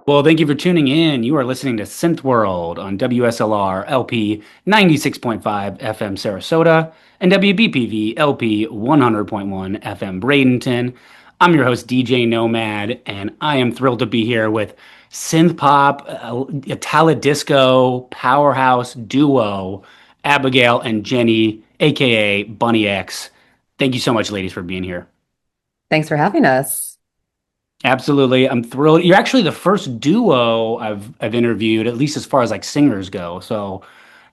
Well, thank you for tuning in. You are listening to SynthWorld on WSLR LP 96.5 FM Sarasota and WBPV LP 100.1 FM Bradenton. I'm your host, DJ Nomad, and I am thrilled to be here with Synthpop, Italo Disco powerhouse duo, Abigail and Jenny, aka Bunny X. Thank you so much, ladies, for being here. Thanks for having us. Absolutely. I'm thrilled. You're actually the first duo I've interviewed, at least as far as like singers go. So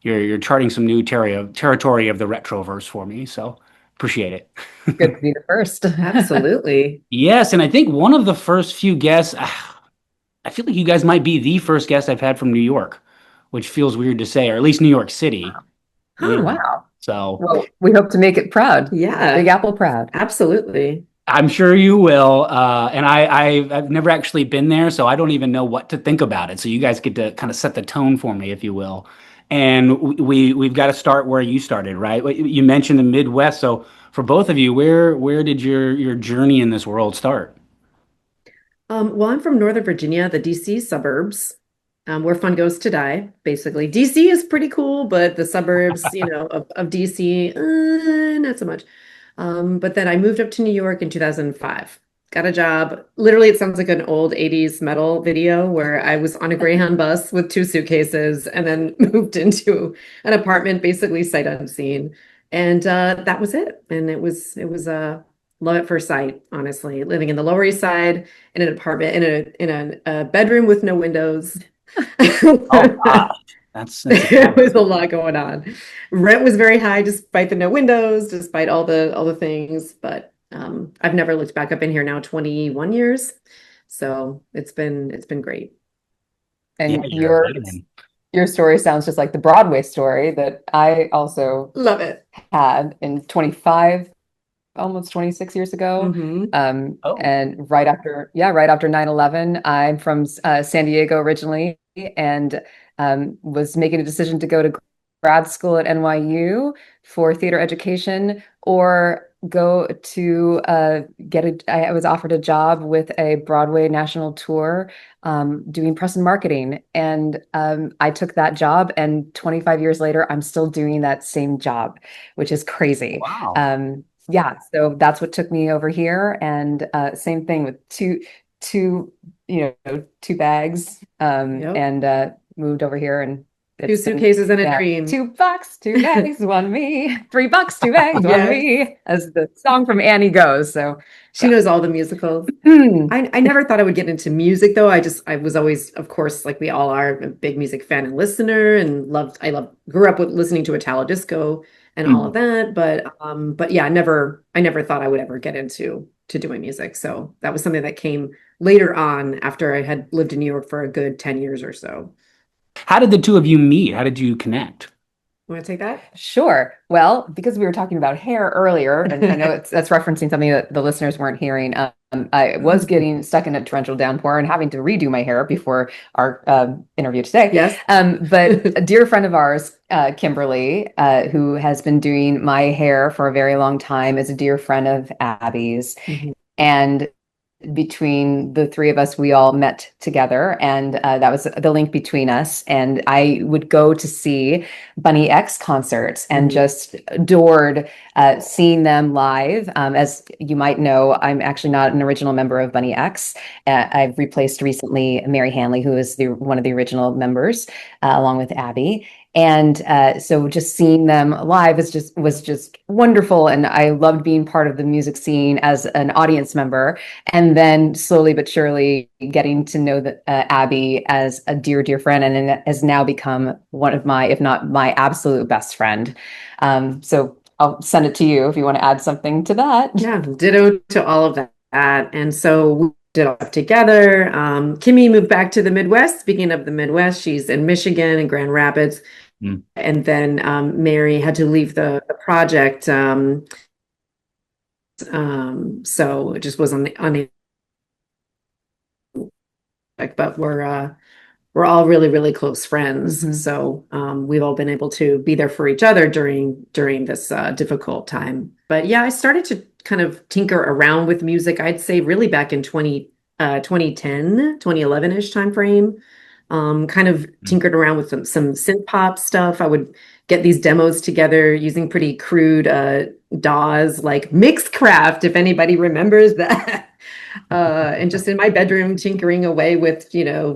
you're charting some new territory of the retroverse for me. So appreciate it. Good to be the first. Absolutely. Yes, and I think one of the first few guests, I feel like you guys might be the first guest I've had from New York, which feels weird to say, or at least New York City. Oh, wow. So Well, we hope to make it proud. Yeah. Big Apple proud. Absolutely. I'm sure you will. And I've never actually been there, so I don't even know what to think about it. So you guys get to kind of set the tone for me, if you will. And we've got to start where you started, right? You mentioned the Midwest. So for both of you, where did your journey in this world start? Well, I'm from Northern Virginia, the DC suburbs, where fun goes to die, basically. DC is pretty cool, but the suburbs, of DC, not so much. But then I moved up to New York in 2005. Got a job. Literally, it sounds like an old 80s metal video where I was on a Greyhound bus with two suitcases and then moved into an apartment, basically sight unseen. And that was it. And it was love at first sight, honestly. Living in the Lower East Side in an apartment in a bedroom with no windows. Oh, wow. That's It was a lot going on. Rent was very high despite the no windows, despite all the things. But I've never looked back. I've been here now 21 years. So it's been great. And yeah, you're a your story sounds just like the Broadway story that I also Love it. had in 25, almost 26 years ago. Mhm. Oh, And right after 9/11, I'm from San Diego originally, and was making a decision to go to grad school at NYU for theater education or go to I was offered a job with a Broadway national tour, doing press and marketing. And I took that job, and 25 years later, I'm still doing that same job, which is crazy. wow. Yeah, so that's what took me over here, and same thing with two two bags, Yep. and moved over here, and Two it's been suitcases and a dream. $2, 2 bags, one me, $3, 2 bags, one Yes. me, as the song from Annie goes. So She knows all the musicals. yeah. I never thought I would get into music though. I was always, of course, like we all are, a big music fan and listener, and grew up with listening to Italo disco and all of that. But yeah, I never thought I would ever get into doing music. So that was something that came later on after I had lived in New York for a good 10 years or so. How did the two of you meet? How did you connect? Want to take that? Sure. Well, because we were talking about hair earlier, and I know that's referencing something that the listeners weren't hearing. I was getting stuck in a torrential downpour and having to redo my hair before our interview today. Yes. But a dear friend of ours, Kimberly, who has been doing my hair for a very long time, is a dear friend of Abby's. Mhm. And between the three of us, we all met together, and that was the link between us. And I would go to see Bunny X concerts and just adored seeing them live. As you might know, I'm actually not an original member of Bunny X. I've replaced recently Mary Hanley, who is one of the original members, along with Abby. And so just seeing them live was just wonderful. And I loved being part of the music scene as an audience member. And then slowly but surely getting to know Abby as a dear, dear friend, and has now become one of my, if not my absolute best friend. So I'll send it to you if you want to add something to that. Yeah, ditto to all of that. And so we did all that together. Kimmy moved back to the Midwest. Speaking of the Midwest, she's in Michigan and Grand Rapids. And then Mary had to leave the project. So it just was on the but we're all really, really close friends. Mhm. So we've all been able to be there for each other during this difficult time. But yeah, I started to kind of tinker around with music, I'd say really back in 2010, 2011-ish time frame. Kind of tinkered around with some synth pop stuff. I would get these demos together using pretty crude DAWs like Mixcraft, if anybody remembers that. And just in my bedroom tinkering away with,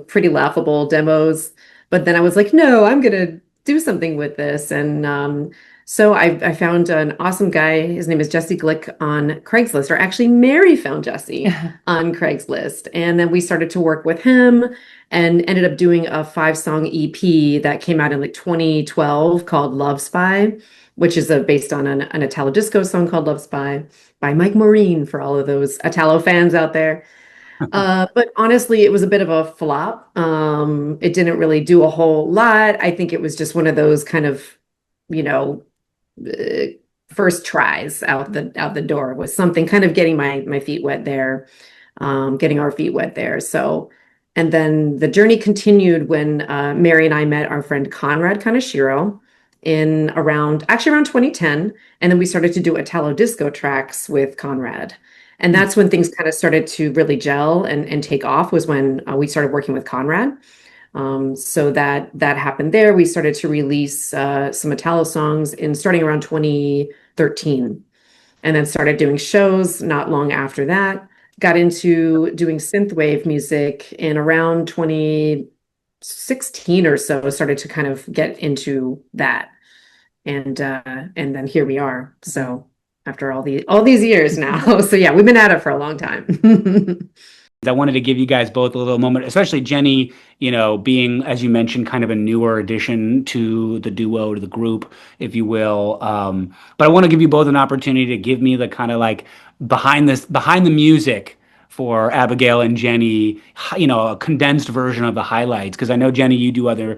pretty laughable demos. But then I was like, no, I'm gonna do something with this. And so I found an awesome guy. His name is Jesse Glick on Craigslist, or actually Mary found Jesse on Craigslist. And then we started to work with him and ended up doing a 5-song EP that came out in like 2012 called Love Spy, which is based on an Italo disco song called Love Spy by Mike Maureen for all of those Italo fans out there. But honestly, it was a bit of a flop. It didn't really do a whole lot. I think it was just one of those kind of, you know, uh, first tries out the door with something, kind of getting my feet wet there, getting our feet wet there. So, and then the journey continued when Mary and I met our friend Conrad Kaneshiro in around 2010, and then we started to do Italo disco tracks with Conrad. And that's when things kind of started to really gel and take off, was when we started working with Conrad. So that happened there. We started to release some Italo songs in starting around 2013, and then started doing shows not long after that. Got into doing synthwave music in around 2016 or so, started to kind of get into that. And then here we are. So after all these years now. So yeah, we've been at it for a long time. I wanted to give you guys both a little moment, especially Jenny, being, as you mentioned, kind of a newer addition to the duo, to the group, if you will. But I want to give you both an opportunity to give me the kind of like behind the music for Abigail and Jenny, a condensed version of the highlights. Because I know, Jenny, you do other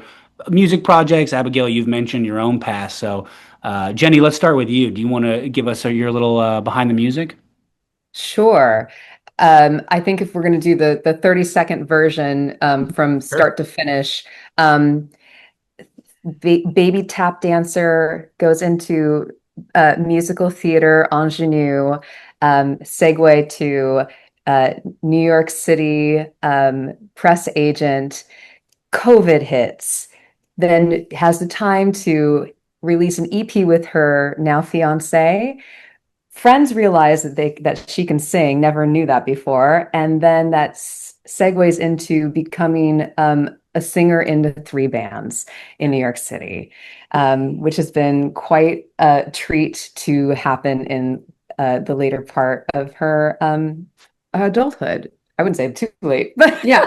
music projects. Abigail, you've mentioned your own past. So, Jenny, let's start with you. Do you want to give us your little behind the music? Sure. I think if we're going to do the 30-second version from Sure. start to finish, Baby Tap Dancer goes into musical theater ingenue, segue to New York City press agent, COVID hits, then has the time to release an EP with her now fiance. Friends realize that she can sing, never knew that before, and then that segues into becoming a singer in the 3 bands in New York City, which has been quite a treat to happen in the later part of her adulthood. I wouldn't say too late, but Yeah.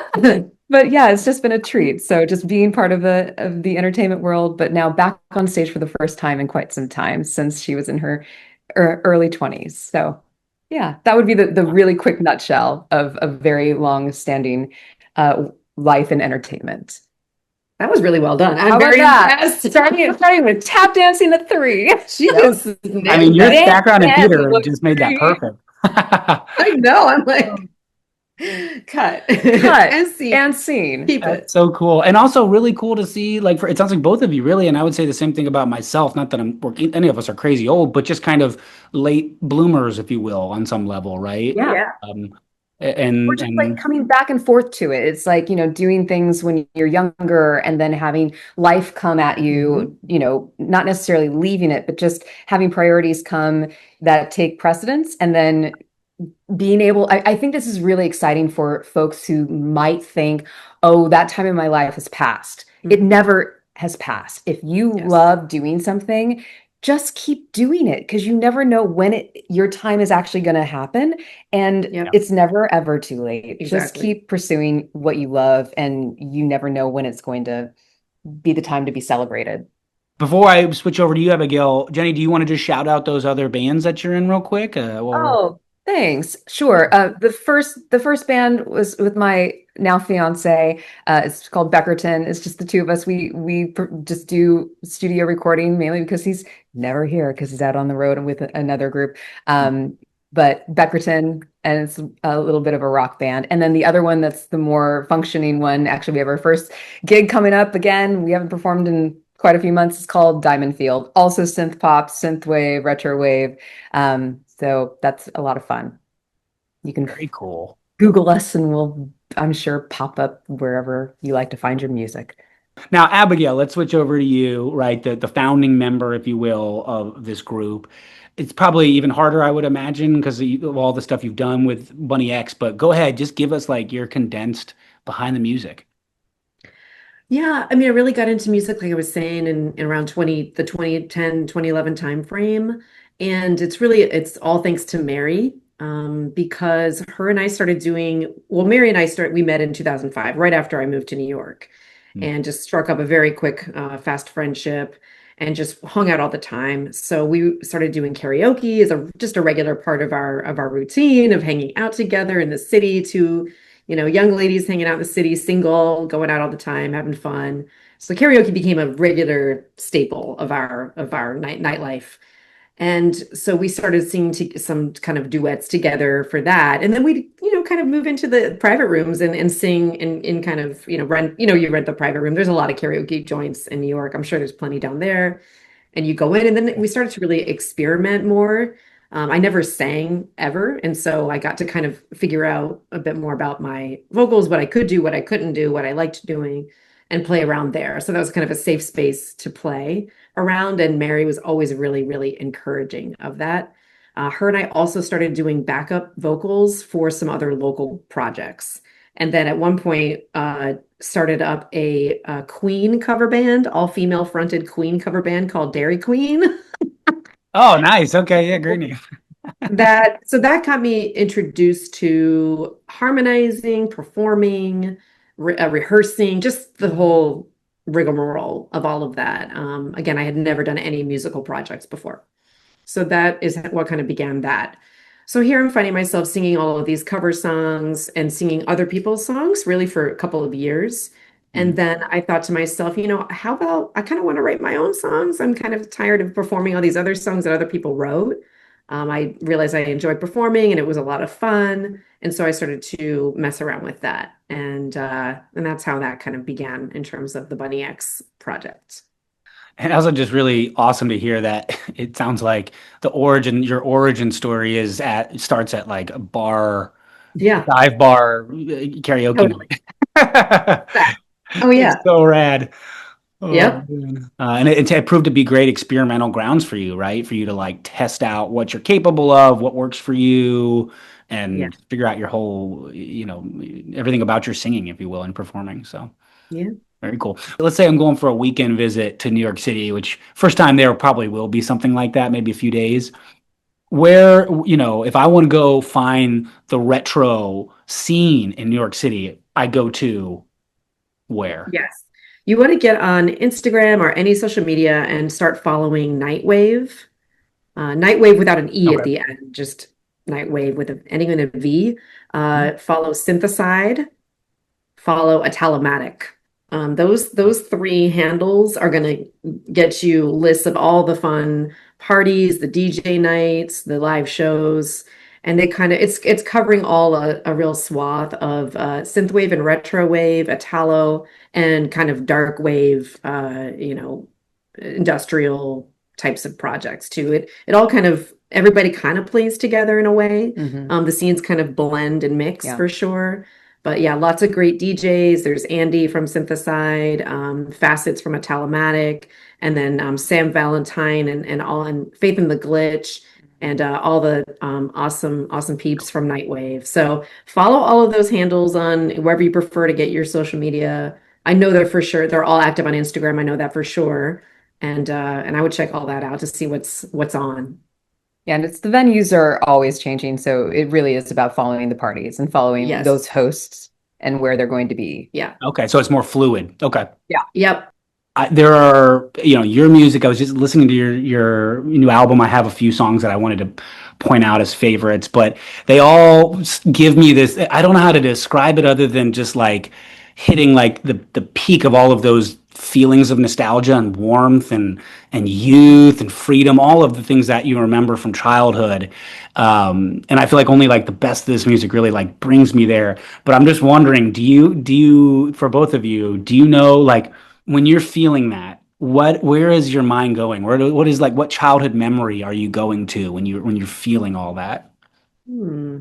but yeah, it's just been a treat. So just being part of the entertainment world, but now back on stage for the first time in quite some time since she was in her early 20s. So yeah, that would be the really quick nutshell of a very long-standing life in entertainment. That was really well done. How I'm about very that? impressed. Starting with tap dancing at 3. She Yep. just I mean, nailed your that. Dance, background in dance, theater look just made that 3. perfect. I know. I'm like, cut Cut and see, and scene. keep That's it. so cool. And also really cool to see, like, it sounds like both of you really, and I would say the same thing about myself, not that any of us are crazy old, but just kind of late bloomers, if you will, on some level, right? Yeah. Yeah. Um, We're and just like coming back and forth to it. It's like, doing things when you're younger and then having life come at you, not necessarily leaving it, but just having priorities come that take precedence. And then being able, I think this is really exciting for folks who might think, oh, that time in my life has passed. It Mhm. never has passed. If you Yes. love doing something, just keep doing it, because you never know when your time is actually going to happen. And Yep. it's never ever too late. Just Exactly. keep pursuing what you love, and you never know when it's going to be the time to be celebrated. before I switch over to you, Abigail, Jenny, do you want to just shout out those other bands that you're in real quick? Or Oh, thanks. Sure. The first band was with my now fiance. It's called Beckerton. It's just the two of us. We just do studio recording mainly because he's never here because he's out on the road and with another group. Um, but Beckerton, and it's a little bit of a rock band. And then the other one that's the more functioning one, actually, we have our first gig coming up again. We haven't performed in quite a few months. It's called Diamond Field. Also synthpop, synthwave, retrowave. So that's a lot of fun. You can Very cool. Google us and we'll, I'm sure, pop up wherever you like to find your music. Now, Abigail, let's switch over to you, right? The founding member, if you will, of this group. It's probably even harder, I would imagine, because of all the stuff you've done with Bunny X. But go ahead, just give us like your condensed behind the music. Yeah, I mean, I really got into music, like I was saying, in around 2010, 2011 time frame. And it's all thanks to Mary, because her and I started doing, well, Mary and we met in 2005, right after I moved to New York, Hmm. and just struck up a very quick, fast friendship and just hung out all the time. So we started doing karaoke as just a regular part of our routine of hanging out together in the city to young ladies hanging out in the city, single, going out all the time, having fun. So karaoke became a regular staple of our nightlife. And so we started singing some kind of duets together for that. And then we, kind of move into the private rooms and sing in kind of, you rent the private room. There's a lot of karaoke joints in New York. I'm sure there's plenty down there. And you go in, and then we started to really experiment more. I never sang ever. And so I got to kind of figure out a bit more about my vocals, what I could do, what I couldn't do, what I liked doing, and play around there. So that was kind of a safe space to play around. And Mary was always really, really encouraging of that. Her and I also started doing backup vocals for some other local projects. And then at one point, started up a Queen cover band, all female fronted Queen cover band called Dairy Queen. Oh, nice. Okay, yeah, great name. That got me introduced to harmonizing, performing, rehearsing, just the whole rigmarole of all of that. Again, I had never done any musical projects before. So that is what kind of began that. So here I'm finding myself singing all of these cover songs and singing other people's songs really for a couple of years. Mhm. And then I thought to myself, how about I kind of want to write my own songs? I'm kind of tired of performing all these other songs that other people wrote. I realized I enjoyed performing and it was a lot of fun. And so I started to mess around with that. And that's how that kind of began in terms of the Bunny X project. And also just really awesome to hear that it sounds like your origin story starts at like a bar, Yeah, dive bar karaoke totally. night. Oh, It's yeah. so rad. Oh, Yep. man. And it proved to be great experimental grounds for you, right? For you to like test out what you're capable of, what works for you, Yeah. and figure out your whole, everything about your singing, if you will, and performing. So Yeah. very cool. Let's say I'm going for a weekend visit to New York City, which first time there probably will be something like that, maybe a few days. Where, if I want to go find the retro scene in New York City, I go to where? Yes. You want to get on Instagram or any social media and start following Nightwave. Nightwave without an E at Okay. the end, just Nightwave with ending in a V. Follow Syntheside, follow Atalomatic. Those three handles are going to get you lists of all the fun parties, the DJ nights, the live shows, and it's covering all a real swath of synthwave and retrowave, Italo, and kind of dark wave, industrial types of projects too. It all kind of everybody kind of plays together in a way. Mhm. The scenes kind of blend and mix Yeah. for sure. But yeah, lots of great DJs. There's Andy from Syntheside, Facets from Italomatic, and then Sam Valentine and Faith in the Glitch, and all the awesome peeps from Nightwave. So follow all of those handles on wherever you prefer to get your social media. I know they're all active on Instagram. I know that for sure. And I would check all that out to see what's on. Yeah, and it's the venues are always changing, so it really is about following the parties and following Yes. those hosts and where they're going to be. Yeah. Okay, so it's more fluid. Okay. Yep. There are, your music. I was just listening to your new album. I have a few songs that I wanted to point out as favorites, but they all give me this. I don't know how to describe it other than just like hitting like the peak of all of those feelings of nostalgia and warmth and youth and freedom, all of the things that you remember from childhood. And I feel like only like the best of this music really like brings me there. But I'm just wondering, do you for both of you, do you know like when you're feeling that, where is your mind going? What is like what childhood memory are you going to when you're feeling all that? Hmm.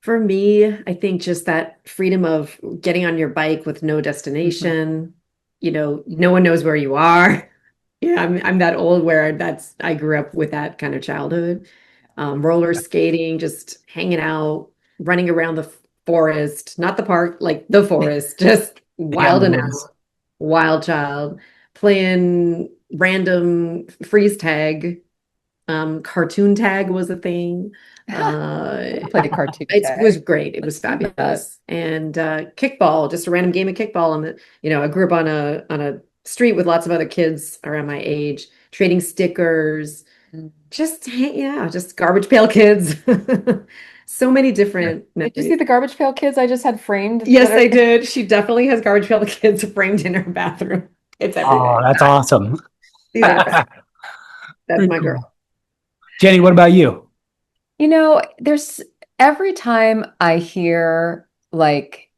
For me, I think just that freedom of getting on your bike with no Mhm. destination, no one knows where you are. Yeah, I'm that old where I grew up with that kind of childhood. Roller skating, just hanging out, running around the forest, not the park, like the forest, just Yeah, in wild the and woods. out, wild child, playing random freeze tag. Cartoon tag was a thing. I played a cartoon It was tag. great. It was fabulous. And kickball, just a random game of kickball. And I grew up on a street with lots of other kids around my age, trading stickers. Just yeah, just garbage pail kids. So many different Did you see memories. the Garbage Pail Kids I just had framed that Yes, are I did. She definitely has garbage pail kids framed in her bathroom. It's every Oh, day. that's awesome. These are fabulous. That's Very my girl. cool. Jenny, what about you? there's every time I hear like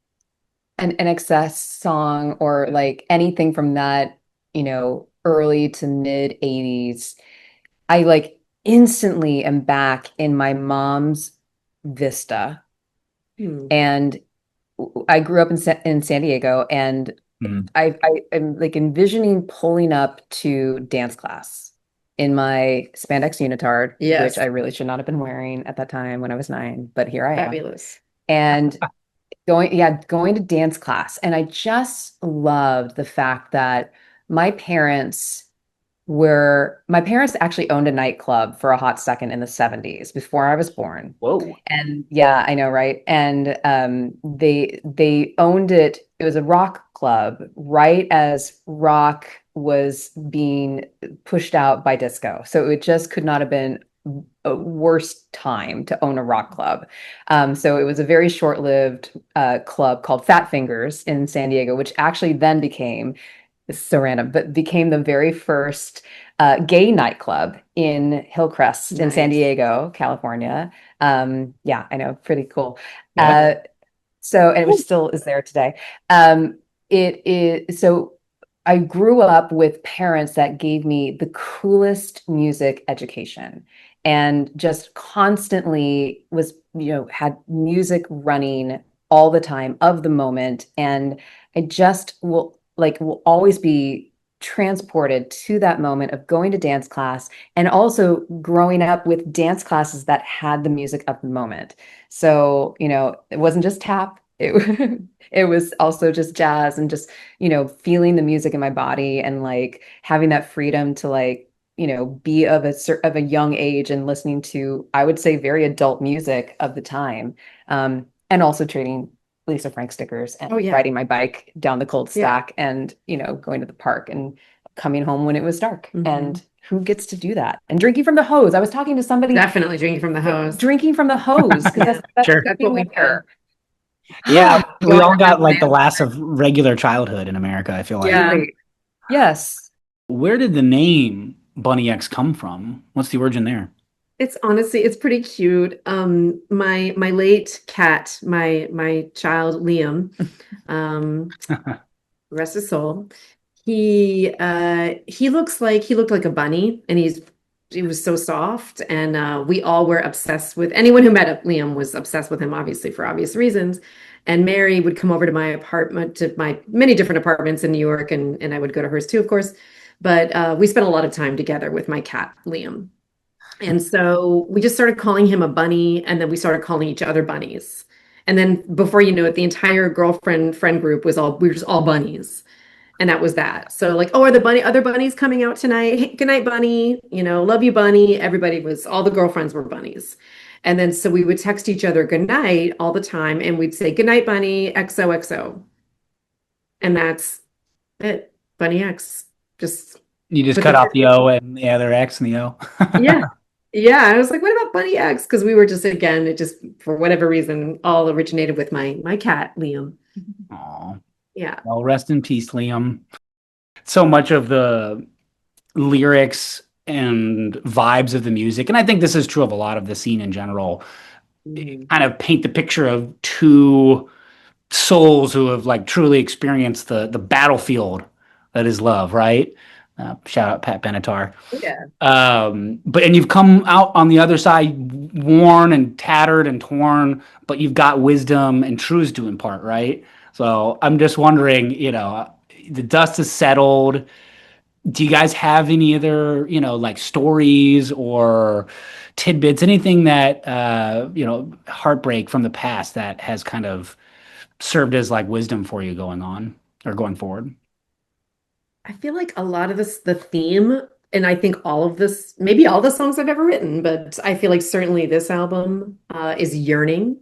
an excess song or like anything from that, early to mid 80s, I like instantly am back in my mom's Vista. Hmm. And I grew up in San Diego, and Hmm. I am like envisioning pulling up to dance class in my spandex unitard, which Yes, I really should not have been wearing at that time when I was 9, but here I am. fabulous. And going to dance class. And I just loved the fact that my parents my parents actually owned a nightclub for a hot second in the 70s before I was born. Whoa. And yeah, I know, right? And they owned it. It was a rock club right as rock was being pushed out by disco. So it just could not have been a worse time to own a rock club. So it was a very short-lived club called Fat Fingers in San Diego, which actually then became, this is so random, but became the very first gay nightclub in Hillcrest in San Nice. Diego, California. Yeah, I know, pretty cool. Yeah. Uh, and which still is there today. It is so I grew up with parents that gave me the coolest music education and just constantly had music running all the time of the moment. And I just will always be transported to that moment of going to dance class and also growing up with dance classes that had the music of the moment. So, it wasn't just tap. It was also just jazz and just, feeling the music in my body and like having that freedom to like, be of a young age and listening to, I would say, very adult music of the time. And also trading Lisa Frank stickers and Oh yeah. riding my bike down the cold Yeah. stack and, going to the park and coming home when it was dark. Hmm. And who gets to do that? And drinking from the hose. I was talking to somebody Definitely drinking from the hose. drinking from the hose because Yeah, that's Sure. that's what we drinking did. water. Yeah, we Going all around got like the dance. last of regular childhood in America, I feel like. Yeah. Right. Yes. Where did the name Bunny X come from? What's the origin there? It's pretty cute. My late cat, my child Liam, um, rest his soul. He looked like a bunny, and he was so soft, and we all were obsessed with anyone who met up. Liam was obsessed with him, obviously for obvious reasons. And Mary would come over to my apartment, to my many different apartments in New York, and I would go to hers too, of course. But we spent a lot of time together with my cat Liam. And so we just started calling him a bunny, and then we started calling each other bunnies. And then before you know it, the entire girlfriend friend group we were just all bunnies. And that was that. So like, oh, are the other bunnies coming out tonight? Hey, good night, bunny. Love you, bunny. All the girlfriends were bunnies. And then so we would text each other good night all the time, and we'd say good night, bunny, XOXO. And that's it. Bunny X. Just You just put cut the out the O and the other X and the O. yeah. Yeah. I was like, what about Bunny X? Because we were just, it just for whatever reason all originated with my cat, Liam. Aw. Yeah. Well, rest in peace, Liam. So much of the lyrics and vibes of the music, and I think this is true of a lot of the scene in general, Mhm. kind of paint the picture of two souls who have like truly experienced the battlefield that is love, right? Shout out Pat Benatar. Yeah. But and you've come out on the other side worn and tattered and torn, but you've got wisdom and truths to impart, right? So I'm just wondering, the dust has settled. Do you guys have any other, like stories or tidbits, anything that, heartbreak from the past that has kind of served as like wisdom for you going on or going forward? I feel like a lot of this, the theme, and I think all of this, maybe all the songs I've ever written, but I feel like certainly this album is yearning.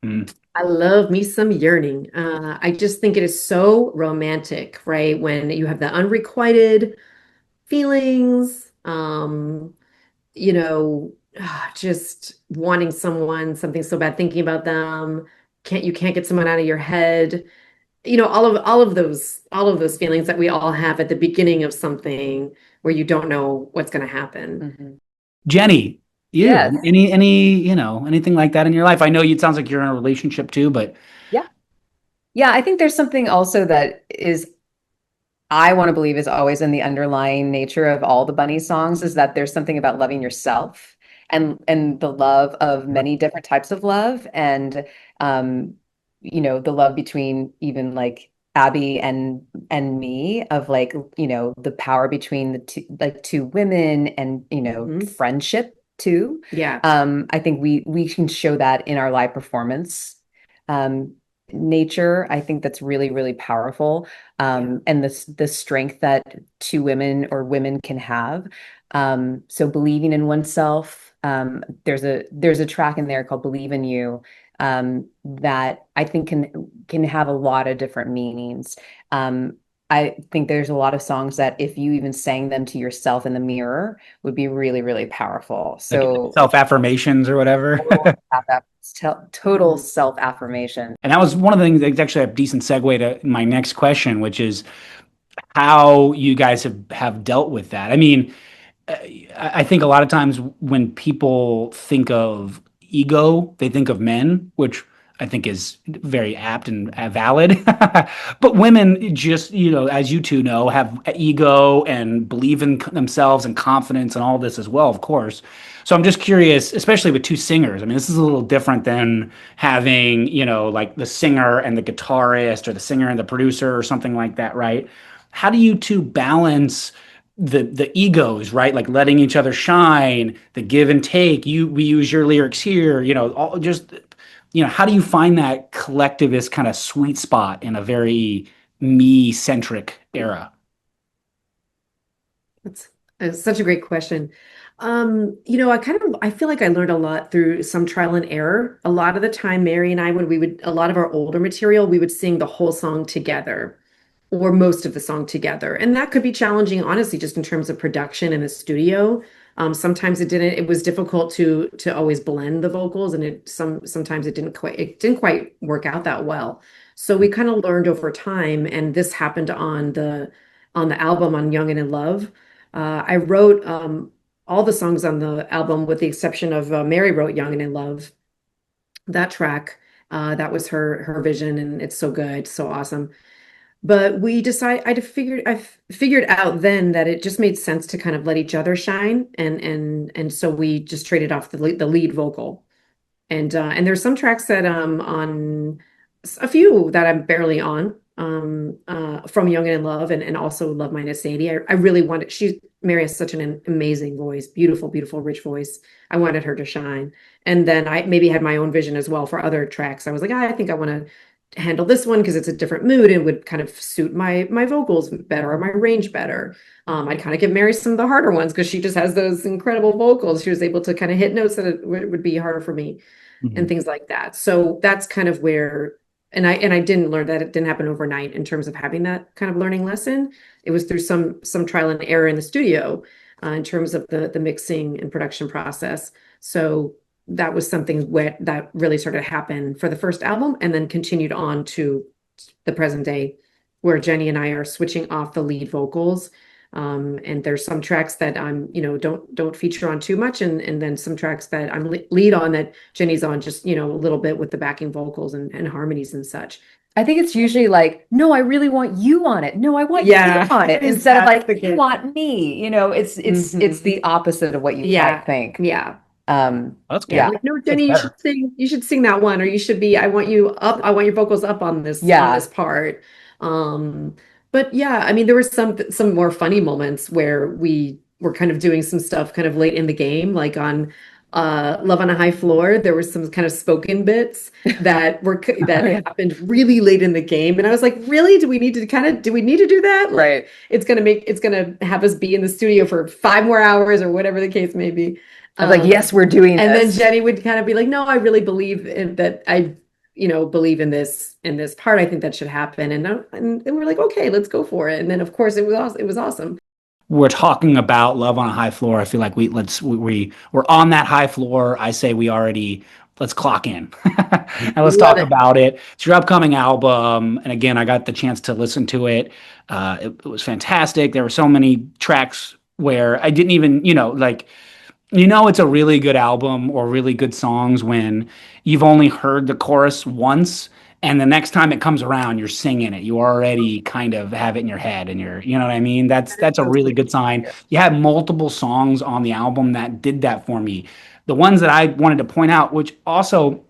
Mm. I love me some yearning. I just think it is so romantic, right? When you have the unrequited feelings, just wanting someone, something so bad, thinking about them. You can't get someone out of your head. All of those feelings that we all have at the beginning of something where you don't know what's going to happen. Mhm. Jenny, you Yes. anything like that in your life? I know it sounds like you're in a relationship too, but Yeah. Yeah, I think there's something also that is I want to believe is always in the underlying nature of all the Bunny songs is that there's something about loving yourself and the love of many different types of love and um the love between even like Abby and me of like the power between the two women and Mhm. friendship too. Yeah. I think we can show that in our live performance. Um Nature, I think that's really, really powerful, Yeah. and the strength that two women or women can have. So believing in oneself. There's a track in there called "Believe in You," that I think can have a lot of different meanings. Um, I think there's a lot of songs that if you even sang them to yourself in the mirror would be really, really powerful. like So self-affirmations or whatever. total Mhm. self-affirmation. And that was one of the things that's actually a decent segue to my next question, which is how you guys have dealt with that. I mean, I think a lot of times when people think of ego, they think of men, which I think is very apt and valid. But women just, as you two know, have ego and believe in themselves and confidence and all this as well, of course. So I'm just curious, especially with two singers. I mean, this is a little different than having, like the singer and the guitarist or the singer and the producer or something like that, right? How do you two balance the egos, right? Like letting each other shine, the give and take. We use your lyrics here, all just how do you find that collectivist kind of sweet spot in a very me centric era? That's, that's such a great question. I feel like I learned a lot through some trial and error. A lot of the time, Mary and I, when we would, a lot of our older material, we would sing the whole song together or most of the song together. And that could be challenging, honestly, just in terms of production in the studio. Sometimes it was difficult to always blend the vocals and sometimes it didn't quite work out that well. So we kind of learned over time, and this happened on the album on Young and in Love. I wrote all the songs on the album with the exception of Mary wrote Young and in Love. That track, that was her vision, and it's so good, so awesome. But I figured out then that it just made sense to kind of let each other shine, and so we just traded off the lead vocal. And there's some tracks that on a few that I'm barely on from Young and in Love and also Love Minus 80. I really wanted Mary has such an amazing voice, beautiful, beautiful, rich voice. I wanted her to shine. And then I maybe had my own vision as well for other tracks. I was like, I think I want to handle this one because it's a different mood and would kind of suit my vocals better or my range better. I'd kind of give Mary some of the harder ones because she just has those incredible vocals. She was able to kind of hit notes that it would be harder for me and Mhm. things like that. So that's kind of where, and I didn't learn that. It didn't happen overnight in terms of having that kind of learning lesson. It was through some trial and error in the studio in terms of the mixing and production process. So that was something that really started to happen for the first album and then continued on the present day, where Jenny and I are switching off the lead vocals. And there's some tracks that I'm, don't feature on too much, and then some tracks that I'm lead on that Jenny's on just, a little bit with the backing vocals and harmonies and such. I think it's usually like, no, I really want you on it. No, I want you on it. Instead of like, you want me. It's the opposite of what you might think. Yeah. That's good. Yeah. Like, no, Jenny, you should sing that one, or you should be, I want your vocals up on this part. But yeah, I mean, there were some more funny moments where we were kind of doing some stuff kind of late in the game, like on Love on a High Floor. There were some kind of spoken bits that happened really late in the game, and I was like, really, do we need to do that? Like, Right. It's gonna have us be in the studio for 5 more hours or whatever the case may be. I was like, yes, we're doing this. And then Jenny would kind of be like, no, I really believe that I believe in this part. I think that should happen. And we're like, okay, let's go for it. And then of course it was awesome. We're talking about Love on a High Floor. I feel like we're on that high floor. I say let's clock in and let's talk about it. It's your upcoming album. And again, I got the chance to listen to it. It was fantastic. There were so many tracks where I didn't even, it's a really good album or really good songs when you've only heard the chorus once, and the next time it comes around, you're singing it. You already kind of have it in your head, and you know what I mean? That's a really good sign. You had multiple songs on the album that did that for me. The ones that I wanted to point out, which also,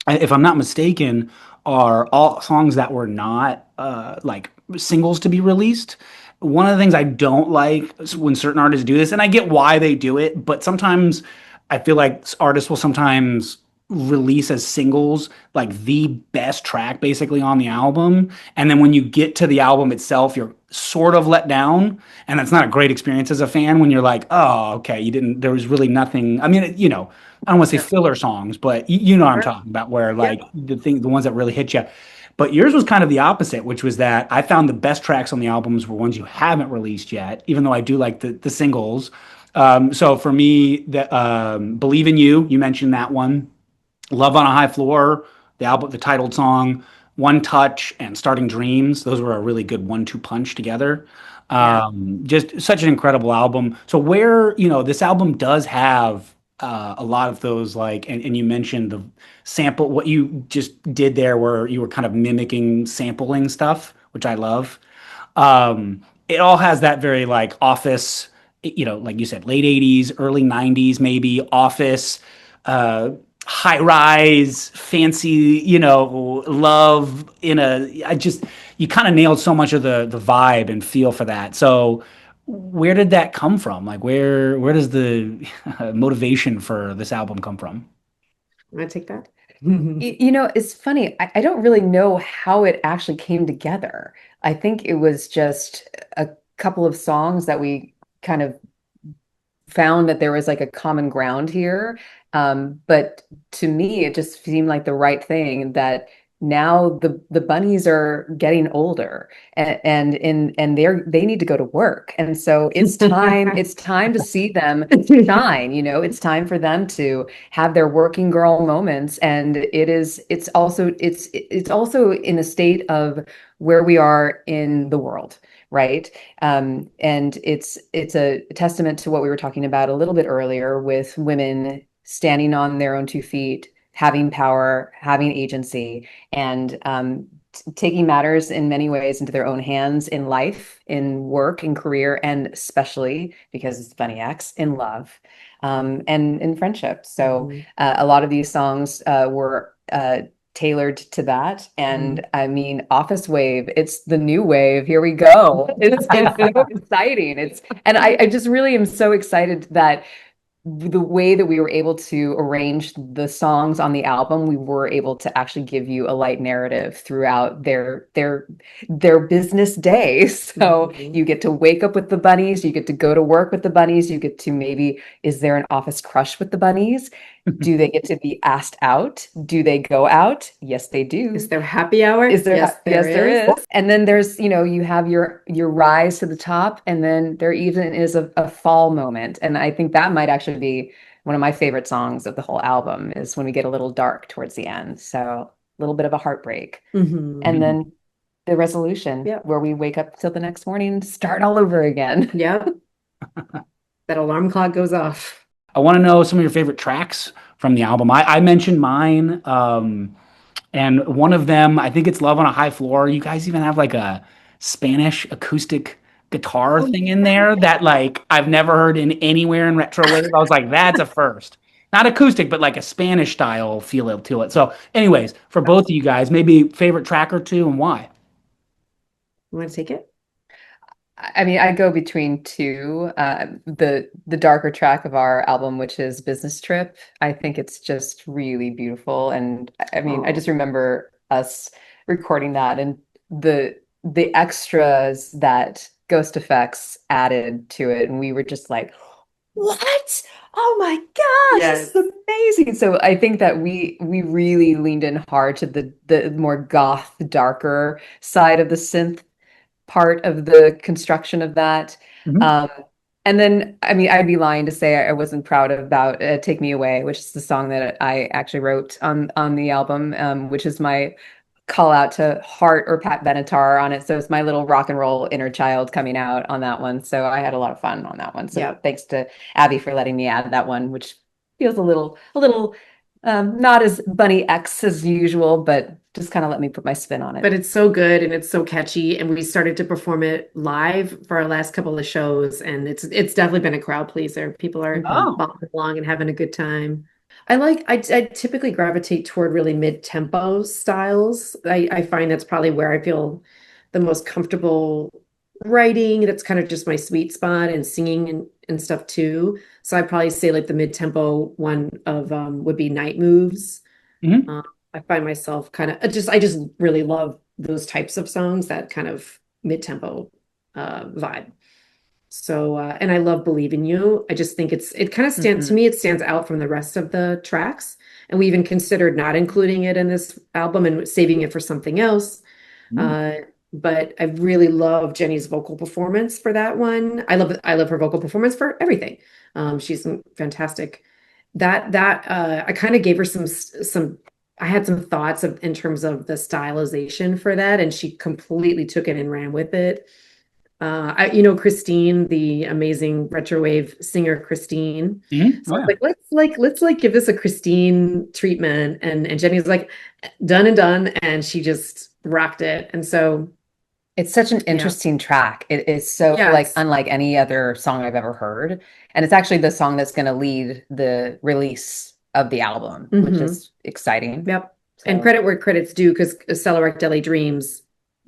if I'm not mistaken, are all songs that were not like singles to be released. One of the things I don't like is when certain artists do this, and I get why they do it, but sometimes I feel like artists will sometimes release as singles like the best track basically on the album, and then when you get to the album itself, you're sort of let down, and that's not a great experience as a fan when you're like, oh, okay, there was really nothing. I mean, I don't want to say filler songs, but you know what I'm talking about, where like the ones that really hit you. But yours was kind of the opposite, which was that I found the best tracks on the albums were ones you haven't released yet, even though I do like the singles. So for me, Believe in You, you mentioned that one. Love on a High Floor, the titled song, One Touch, and Starting Dreams. Those were a really good 1-2 punch together. Just such an incredible album. So where, this album does have a lot of those, like, and you mentioned the sample, what you just did there, where you were kind of mimicking sampling stuff, which I love. It all has that very like Office, like you said, late 80s, early 90s, maybe Office, high rise, fancy, love you kind of nailed so much of the vibe and feel for that. So where did that come from? Like where does the motivation for this album come from? Want to take that? It's funny. I don't really know how it actually came together. I think it was just a couple of songs that we kind of found that there was like a common ground here. But to me, it just seemed like the right thing that now the bunnies are getting older and they need to go to work. And so it's time to see them shine, it's time for them to have their working girl moments. And it's also in a state of where we are in the world. Right. And it's a testament to what we were talking about a little bit earlier with women standing on their own 2 feet, having power, having agency, and taking matters in many ways into their own hands in life, in work, in career, and especially because it's Bunny X, in love, and in friendship. So a lot of these songs were tailored to that. And I mean, Office Wave, it's the new wave. Here we go. It's so exciting. And I just really am so excited that the way that we were able to arrange the songs on the album, we were able to actually give you a light narrative throughout their business day. So you get to wake up with the bunnies, you get to go to work with the bunnies, you get to maybe, is there an office crush with the bunnies? Do they get to be asked out? Do they go out? Yes, they do. Is there happy hour? Yes, there is. And then there's, you have your rise to the top, and then there even is a fall moment. And I think that might actually be one of my favorite songs of the whole album, is when we get a little dark towards the end. So a little bit of a heartbreak. And then the resolution Yeah. where we wake up till the next morning and start all over again. Yeah. That alarm clock goes off. I want to know some of your favorite tracks from the album. I mentioned mine, and one of them, I think it's Love on a High Floor. You guys even have like a Spanish acoustic guitar Oh, thing in yeah. there that like I've never heard in anywhere in retrowave. I was like, that's a first. Not acoustic, but like a Spanish style feel to it. So, anyways, for both of you guys, maybe favorite track or two and why? You want to take it? I mean, I go between two. The darker track of our album, which is Business Trip. I think it's just really beautiful, and I mean, I just remember us recording that and the extras that Ghost Effects added to it, and we were just like, "What? Oh my gosh, this Yes. is amazing!" So I think that we really leaned in hard to the more goth, darker side of the synth part of the construction of that. Mhm. Um, and then, I mean, I'd be lying to say I wasn't proud about "Take Me Away," which is the song that I actually wrote on the album, which is my call out to Heart or Pat Benatar on it. So it's my little rock and roll inner child coming out on that one. So I had a lot of fun on that one. So Yeah. thanks to Abby for letting me add that one, which feels a little not as Bunny X as usual, but just kind of let me put my spin on it. But it's so good and it's so catchy. And we started to perform it live for our last couple of shows. And it's definitely been a crowd pleaser. People are Oh. bopping along and having a good time. I typically gravitate toward really mid-tempo styles. I find that's probably where I feel the most comfortable writing. That's kind of just my sweet spot and singing and stuff too. So I'd probably say like the mid-tempo one of would be Night Moves. Mhm. Um, I find myself kind of I just really love those types of songs, that kind of mid-tempo vibe. So and I love Believe in You. I just think it kind of stands to Mhm. me, it stands out from the rest of the tracks. And we even considered not including it in this album and saving it for something else. Mm. Uh, but I really love Jenny's vocal performance for that one. I love her vocal performance for everything. She's fantastic. I kind of gave her some I had some thoughts of in terms of the stylization for that, and she completely took it and ran with it. Christine, the amazing retrowave singer Christine. Mhm. So Oh I was yeah. like, let's give this a Christine treatment. And Jenny's like, done and done, and she just rocked it. And so It's such an yeah, interesting track. It is so like yes. unlike any other song I've ever heard. And it's actually the song that's going to lead the release of the album, which Hmm. is exciting. Yep. And So, credit where credit's due, because Celarec Deli Dreams,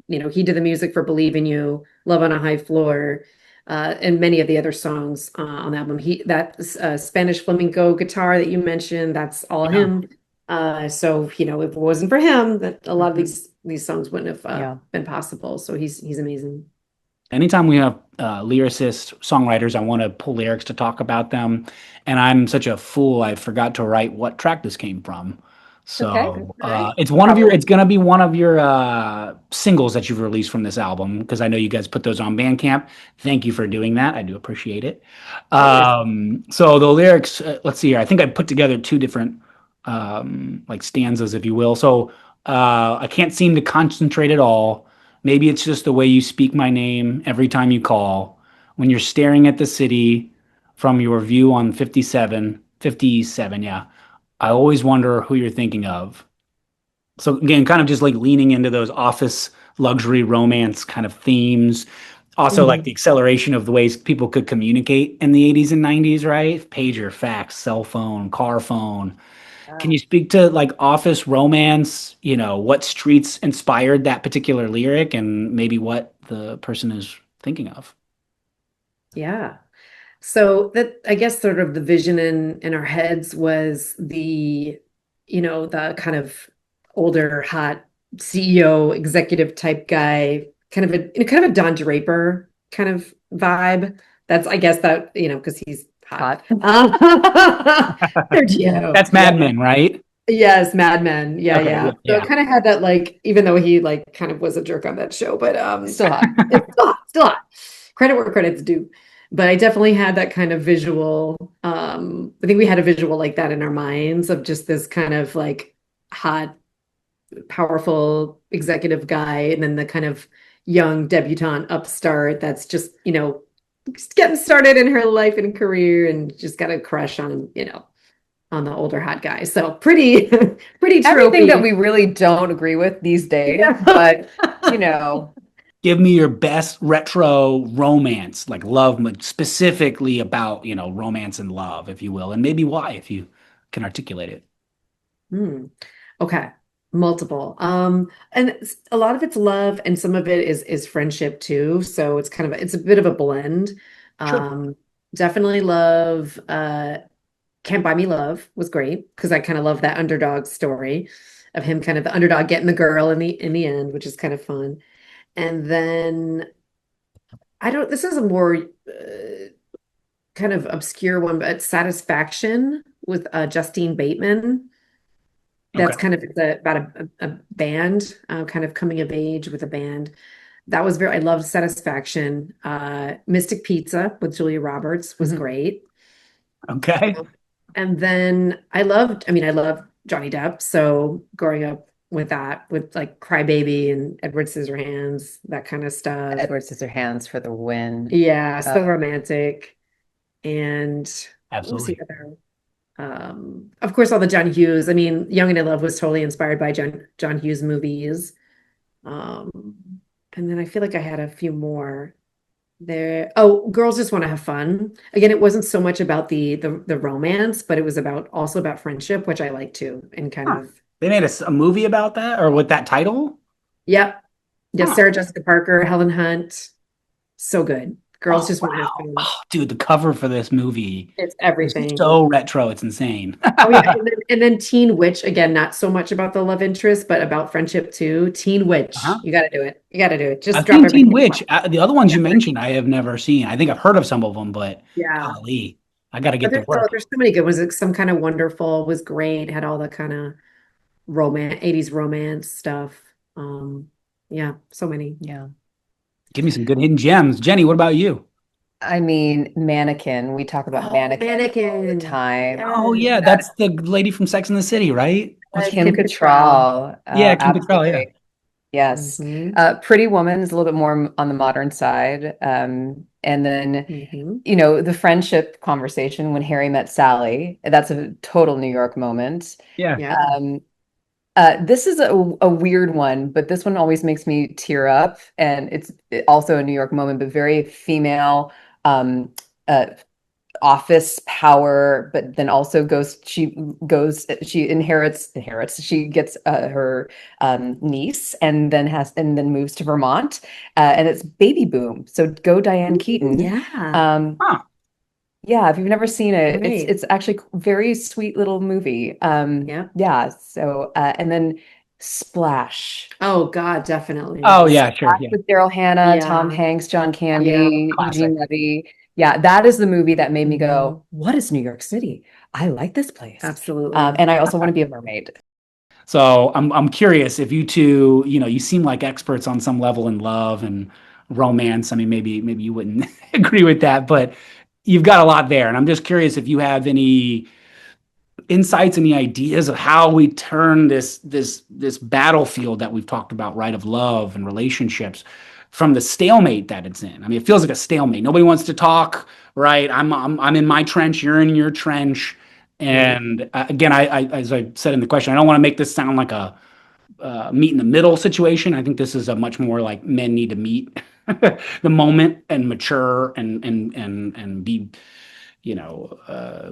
he did the music for Believe in You, Love on a High Floor, and many of the other songs on the album. That Spanish flamenco guitar that you mentioned, that's all Yeah. him. So, if it wasn't for him, that a lot of mhm. these songs wouldn't have Yeah. been possible. So he's amazing. Anytime we have lyricists, songwriters, I want to pull lyrics to talk about them. And I'm such a fool, I forgot to write what track this came from. Okay. So Right. it's gonna be one of your singles that you've released from this album because I know you guys put those on Bandcamp. Thank you for doing that. I do appreciate it. Of course. So the lyrics, let's see here. I think I put together two different like stanzas, if you will. So I can't seem to concentrate at all. Maybe it's just the way you speak my name every time you call. When you're staring at the city from your view on 57, yeah. I always wonder who you're thinking of. So again, kind of just like leaning into those office luxury romance kind of themes. Also like Mhm. the acceleration of the ways people could communicate in the 80s and 90s, right? Pager, fax, cell phone, car phone. Can Yeah. you speak to like office romance, what streets inspired that particular lyric and maybe what the person is thinking of? Yeah. So that, I guess, sort of the vision in our heads was the kind of older, hot CEO executive type guy, kind of a Don Draper kind of vibe. That's, I guess, that, because he's hot. Hot. Sergio. That's Yeah. Mad Men, right? Yes, Mad Men. Yeah, Okay, yeah. yeah, So it yeah. kind of had that, like, even though he like kind of was a jerk on that show, but Still hot. it's still hot. Credit where credit's due. But I definitely had that kind of visual. I think we had a visual like that in our minds of just this kind of like hot powerful executive guy, and then the kind of young debutante upstart that's just, just getting started in her life and career and just got a crush on, on the older hot guy. So pretty, pretty Everything that tropey. we really don't agree with these days, Yeah. but you know, Give me your best retro romance, like love, specifically about, romance and love, if you will, and maybe why, if you can articulate it. Hmm. Okay. Multiple. And a lot of it's love and some of it is friendship too. So it's a bit of a blend. Sure. Um, Definitely love. Can't Buy Me Love was great because I kind of love that underdog story of him kind of the underdog getting the girl in the end, which is kind of fun. And then I don't, this is a more kind of obscure one, but Satisfaction with Justine Bateman. Okay. That's kind of about a band, kind of coming of age with a band. That was I loved Satisfaction. Mystic Pizza with Julia Roberts was mhm. great. Okay. And then I love Johnny Depp. So growing up with that, with like Crybaby and Edward Scissorhands, that kind of stuff. Edward Scissorhands for the win. Yeah, Uh, still romantic. And what was the Absolutely. other? Of course, all the John Hughes. I mean, Young and in Love was totally inspired by John Hughes movies. Um, and then I feel like I had a few more there. Oh, Girls Just Want to Have Fun. Again, it wasn't so much about the romance, but it was also about friendship, which I like too. And kind Huh. of, They made a movie about that or with that title? yep, yeah. Huh. Sarah Jessica Parker, Helen Hunt, so good. Girls Oh, Just Want to Have wow. Fun. Oh, dude, the cover for this movie It's is everything. so retro. It's insane. Oh yeah, and then Teen Witch again, not so much about the love interest, but about friendship too. Teen Witch, Uh-huh. you got to do it. You got to do it. Just I've drop seen Teen everything. Witch. The other ones Yeah, you mentioned, I have never seen. I think I've heard of some of them, but yeah. golly, I got to But get to there's work. so many good ones. Like Some Kind of Wonderful was great. Had all the kind of romance, 80s romance stuff. Um, yeah, so many. yeah. Give me some good hidden gems. Jenny, what about you? I mean, Mannequin. We talk about Oh, Mannequin all the Mannequin. time. Oh Yes. yeah, that's the lady from Sex and the City, right? What's her Kim Kim name? Cattrall. Cattrall, Yeah, Kim Cattrall. Yeah. absolutely. Yes. Hmm. Pretty Woman is a little bit more on the modern side. And then, Hmm. the friendship conversation when Harry met Sally, that's a total New York moment. Yeah. Yeah. Um, this is a weird one, but this one always makes me tear up. And it's also a New York moment, but very female, um, uh, office power, but then also she inherits, she gets her niece and then moves to Vermont, and it's Baby Boom. So go Diane Ooh, Keaton. yeah. Um, Huh. yeah, if you've never seen it, it's Right. it's actually a very sweet little movie. Yeah. Yeah, so and then Splash. Oh God, definitely. Oh yeah, sure. Splash Yeah. with Daryl Hannah, Tom Yeah. Hanks, John Yeah. Candy, Classic. Eugene Levy. Yeah, that is the movie that made me Hmm. go, "What is New York City? I like this place." Absolutely. And I also want to be a mermaid. So I'm curious if you two, you seem like experts on some level in love and romance. I mean, maybe you wouldn't agree with that, but you've got a lot there. And I'm just curious if you have any insights, any ideas of how we turn this battlefield that we've talked about, right, of love and relationships from the stalemate that it's in. I mean, it feels like a stalemate. Nobody wants to talk, right? I'm in my trench, you're in your trench. Right. And again, as I said in the question, I don't want to make this sound like a meet in the middle situation. I think this is a much more like men need to meet the moment and mature and be you know uh,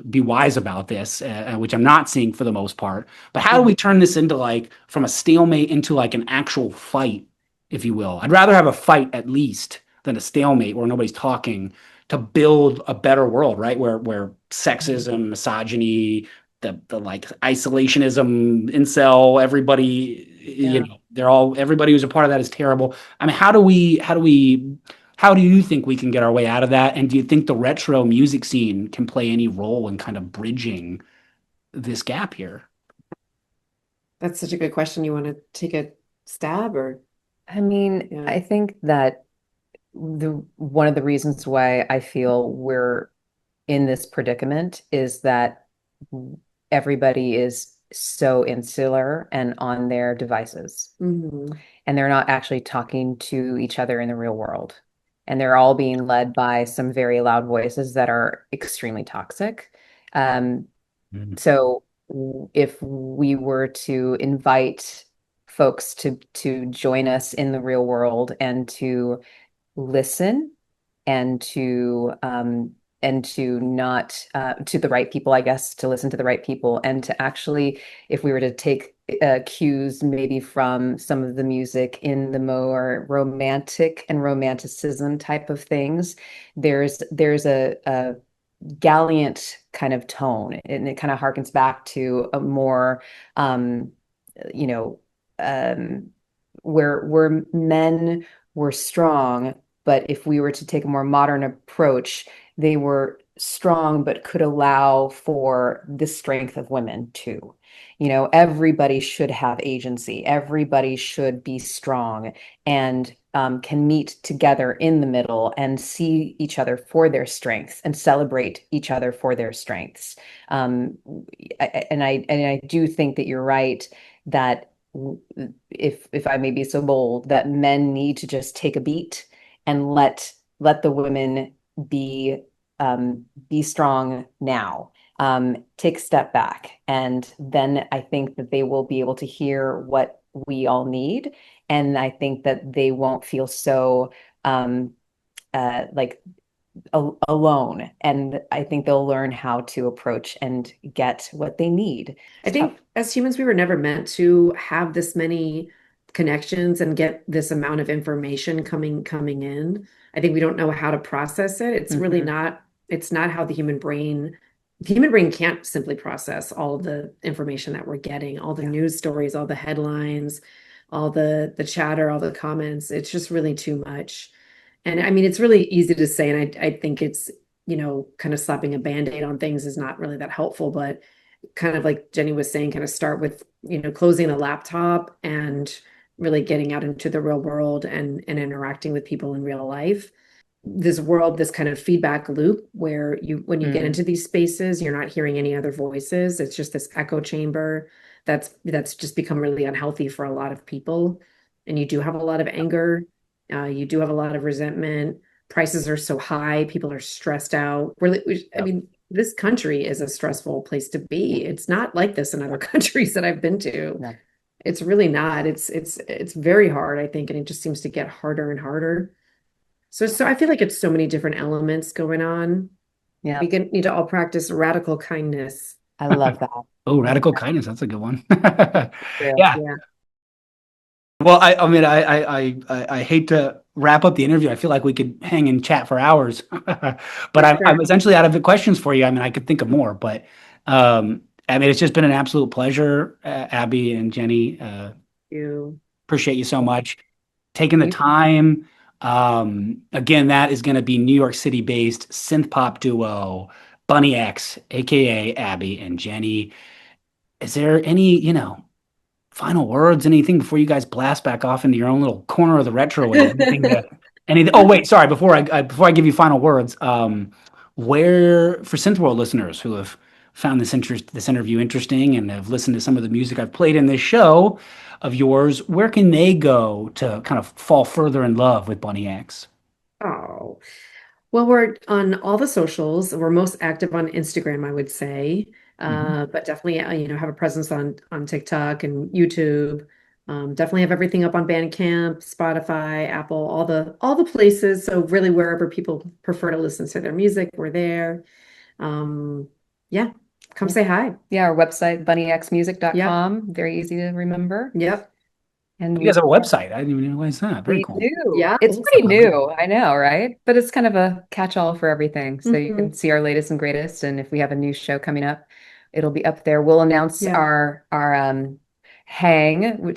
be wise about this, which I'm not seeing for the most part. But how do we Mhm. turn this into like from a stalemate into like an actual fight, if you will? I'd rather have a fight at least than a stalemate where nobody's talking to build a better world, right? Where sexism, misogyny, the like isolationism, incel, everybody, Yeah. everybody who's a part of that is terrible. I mean, how do you think we can get our way out of that? And do you think the retro music scene can play any role in kind of bridging this gap here? That's such a good question. You want to take a stab or I mean, yeah. I think that the one of the reasons why I feel we're in this predicament is that everybody is so insular and on their devices. Hmm. And they're not actually talking to each other in the real world. And they're all being led by some very loud voices that are extremely toxic. Um, Mm. so if we were to invite folks to join us in the real world and to listen and to not to the right people, I guess, to listen to the right people, and to actually, if we were to take cues maybe from some of the music in the more romantic and romanticism type of things, there's a gallant kind of tone, and it kind of harkens back to a more you know um where men were strong, but if we were to take a more modern approach, they were strong but could allow for the strength of women too. Everybody should have agency, everybody should be strong, and can meet together in the middle and see each other for their strengths and celebrate each other for their strengths. Um, and I do think that you're right that if I may be so bold, that men need to just take a beat and let the women be be strong now. Take a step back, and then I think that they will be able to hear what we all need, and I think that they won't feel so like alone, and I think they'll learn how to approach and get what they need. I It's tough. think as humans, we were never meant to have this many connections and get this amount of information coming in. I think we don't know how to process it. It's really Mhm. not, it's not how the human brain can't simply process all of the information that we're getting, all the Yeah. news stories, all the headlines, all the chatter, all the comments. It's just really too much. And I mean, it's really easy to say, and I think it's, kind of slapping a band-aid on things is not really that helpful, but kind of like Jenny was saying, kind of start with, closing the laptop and really getting out into the real world and interacting with people in real life. This world, this kind of feedback loop where when you get Mm. into these spaces, you're not hearing any other voices. It's just this echo chamber that's just become really unhealthy for a lot of people. And you do have a lot of anger, you do have a lot of resentment. Prices are so high, people are stressed out. I Yep. mean, this country is a stressful place to be. It's not like this in other countries that I've been to. No. It's really not. It's very hard, I think, and it just seems to get harder and harder. So I feel like it's so many different elements going on. Yeah, Need to all practice radical kindness. I love that. Oh, I love radical that kindness. That's a good one. too. Yeah. Yeah, Well, I mean, I hate to wrap up the interview. I feel like we could hang and chat for hours, but for I'm sure. essentially out of the questions for you. I mean, I could think of more, but I mean, it's just been an absolute pleasure, Abby and Jenny. You, Appreciate you so much taking the You time. Again, that is going to be New York City based synth pop duo Bunny X, aka Abby and Jenny. Is there any, final words, anything before you guys blast back off into your own little corner of the retro wave? Anything? Oh, wait, sorry. Before I give you final words, where for SynthWorld listeners who have found this interview interesting and have listened to some of the music I've played in this show of yours, where can they go to kind of fall further in love with Bunny X? oh, well, we're on all the socials. We're most active on Instagram, I would say, Mhm. but definitely, have a presence on TikTok and YouTube. Definitely have everything up on Bandcamp, Spotify, Apple, all the places. So really, wherever people prefer to listen to their music, we're there. Um, yeah, come Yeah. say hi. Yeah, our website, Yep, bunnyxmusic.com, very easy to remember. yep, And You guys we have a website. I didn't even realize that. Very we cool. do. yeah, It's pretty awesome. new, I know, right? But it's kind of a catch-all for everything. So you Hmm. can see our latest and greatest. And if we have a new show coming up, it'll be up there. We'll announce Yeah. our hang,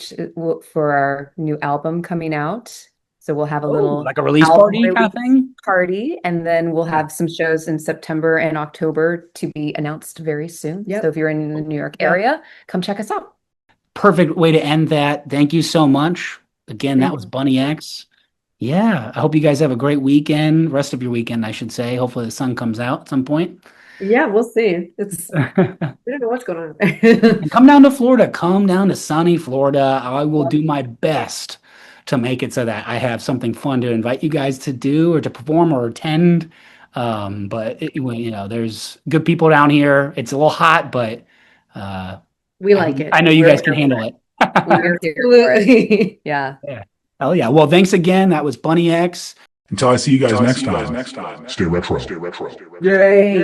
for our new album coming out. So we'll have a Oh, little like a release album party kind of release thing? party, and then we'll Yeah. have some shows in September and October to be announced very soon. So Yep. if you're in the New York Yep. area, come check us out. Perfect way to end that. Thank you so much. Again, that Thank was you. Bunny X. Yeah, I hope you guys have a great weekend, rest of your weekend, I should say. Hopefully the sun comes out at some point. Yeah, we'll see. We don't know what's going on there. Come down to Florida. Come down to sunny Florida. I will do my best to make it so that I have something fun to invite you guys to do or to perform or attend. There's good people down here. It's a little hot, but We like it. I know you We're guys can here for handle it. it. We're here for it. Absolutely. Yeah. Yeah. Hell yeah. Well, thanks again. That was Bunny X. Until I see you guys, next, time, stay retro. Yay.